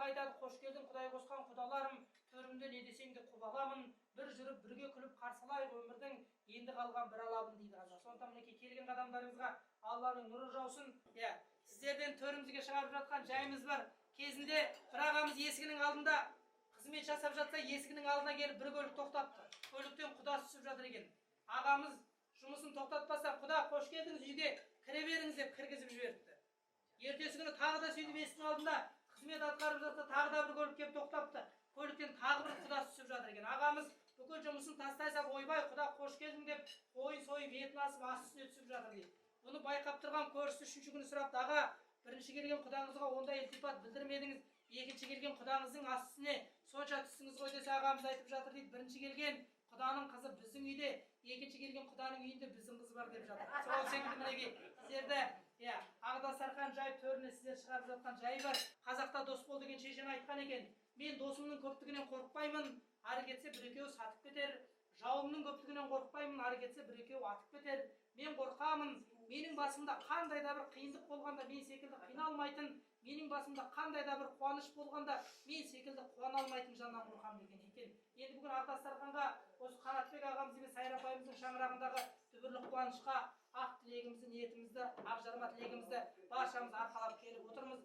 айтады, қош келдің Құдай қосқан құдаларым, төрімде не десең де құбаламын, бір жүріп бірге күліп қарсылайық өмірдің енді қалған бір алабын дейді қазақ. Сондықтан мінекей келген адамдарыңызға Алланың нұры жаусын. Сіздерден төрімізге шығарып жатқан жайымыз бар. Кезінде бір ағамыз есігінің алдында қызмет жасап жатса, есігінің алдына келіп бір көлік тоқтапты. Көліктен құда түсіп жатыр екен. Ағамыз жұмысын тоқтатпаса, құда қош келдіңіз, үйге кіре беріңіз деп кіргізіп жіберіпті. Ертесі күні тағы да сөйтіп есіктің алдында қызмет атқарып жатса, тағы да бір көлік келіп тоқтапты. Көліктен тағы бір құда түсіп жатыр екен. Ағамыз бүкіл жұмысын тастай салып, ойбай құда қош келдің деп қойын сойып етін асып ас үстіне түсіп жатыр дейді. Бұны байқап тұрған көршісі үшінші күні сұрапты, аға, бірінші келген құдаңызға ондай ілтипат білдірмедіңіз, екінші келген құдаңыздың ас үстіне сонша түстіңіз ғой десе, ағамыз айтып жатыр дейді, бірінші келген құданың қызы біздің үйде, екінші келген құданың үйінде біздің қыз бар деп жатыр. Сол секілді мінекей сіздерді ақ дастархан жайып төріне сіздер шығарып жатқан жай бар. Қазақта дос бол деген шешен айтқан екен, мен досымның көптігінен қорықпаймын, ары кетсе бір екеуі сатып кетер. Жауымның көптігінен қорықпаймын, ары кетсе бір екеуі атып кетер. Мен қорқамын, менің басымда қандай да бір қиындық болғанда мен секілді қиналмайтын, менің басымда қандай да бір қуаныш болғанда мен секілді қуана алмайтын жаннан қорқамын деген екен. Енді бүгін ақ дастарханға осы Қанатбек ағамыз бен Сайра апайымыздың шаңырағындағы дүбірлі қуанышқа ақ тілегімізді, ниетімізді, ақ жарма тілегімізді баршамыз арқалап келіп отырмыз.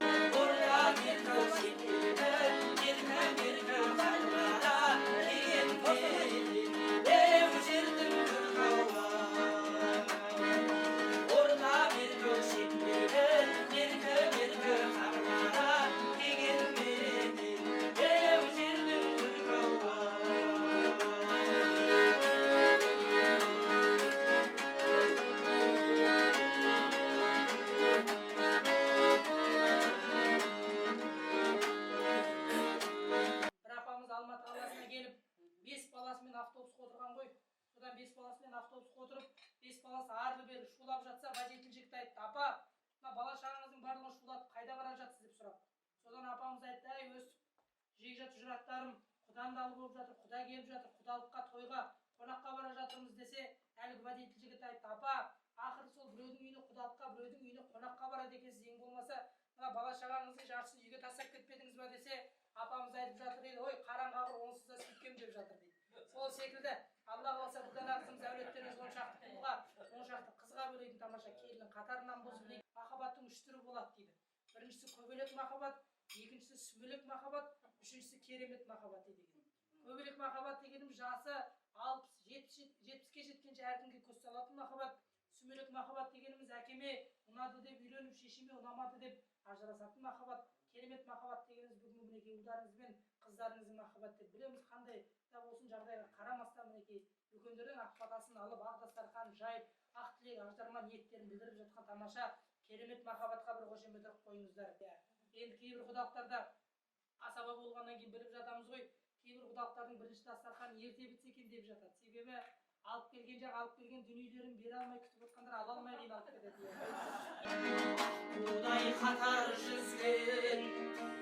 Автобусқа отырған ғой. Содан 5 баласымен автобусқа отырып, 5 баласы арлы-берлі шулап жатса, водитель жігіт айтты, апа, мына бала шағаңыздың барлығын шулатып, қайда бара жатсыз деп сұрап. Содан апамыз айтты, әй Өсіп, жекжат жұраттарым, құдандалы болып жатыр, құда келіп жатыр, құдалыққа, тойға, қонаққа бара жатырмыз десе, әлгі водитель жігіт айтты, апа, ақыры сол біреудің үйіне құдалыққа, біреудің үйіне қонаққа барады екенсіз, ең болмаса, мына бала шағаңыздың жартысын үйге тастап кетпедіңіз ба десе, апамыз айтып жатыр дейді, ой, қараңғы ақыр онсыз да сөйткем деп жатыр дейді. Сол секілді Алла қаласа бұдан ағызымыз әулеттеріңіз оншақты құлға, оншақты қызға бөлейтін тамаша келінің қатарынан болсын дейді. Махаббаттың 3 түрі болады дейді. Біріншісі көбелек махаббат, екіншісі сүмелек махаббат, үшіншісі керемет махаббат дейді. Көбелек махаббат дегеніміз жасы 60-70-ке жеткенше әркімге көз салатын махаббат. Сүмелек махаббат дегеніміз әкеме ұнады деп үйленіп, шешеме ұнамады деп ажырасатын махаббат. Керемет махаббат дегеніміз бүгінгі мінекей ұлдарыңыз бен қыздарыңыздың махаббат деп білеміз. Қандай да болсын жағдайға қарамастан мінекей үлкендердің ақ батасын алып, ақ дастархан жайып, ақ тілек, ақ жарма ниеттерін білдіріп жатқан тамаша керемет махаббатқа бір қошемет қойыңыздар. Енді кейбір құдалықтарда асаба болғаннан кейін біліп жатамыз ғой, кейбір құдалықтардың бірінші дастарханы ерте бітсе екен деп жатады. Себебі алып келген жақ, алып келген дүниелерін бере алмай күтіп отқандар ала алмай қиналып кетеді. Құдай қатар жүзген